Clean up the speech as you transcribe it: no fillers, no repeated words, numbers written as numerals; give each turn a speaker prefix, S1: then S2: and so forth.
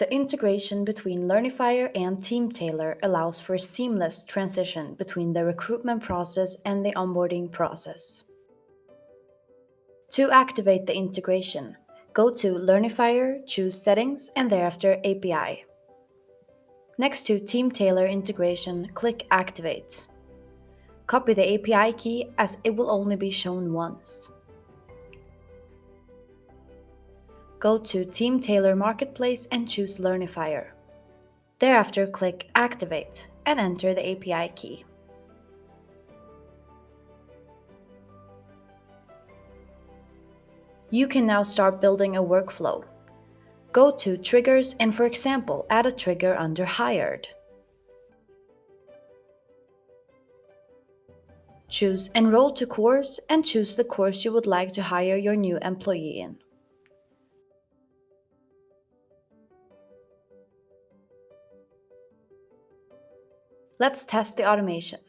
S1: The integration between Learnifier and Teamtailor allows for a seamless transition between the recruitment process and the onboarding process. To activate the integration, go to Learnifier, choose Settings, and thereafter API. Next to Teamtailor integration, click Activate. Copy the API key as it will only be shown once. Go to Teamtailor Marketplace and choose Learnifier. Thereafter, click Activate and enter the API key. You can now start building a workflow. Go to Triggers and, for example, add a trigger under Hired. Choose Enroll to Course and choose the course you would like to hire your new employee in. Let's test the automation.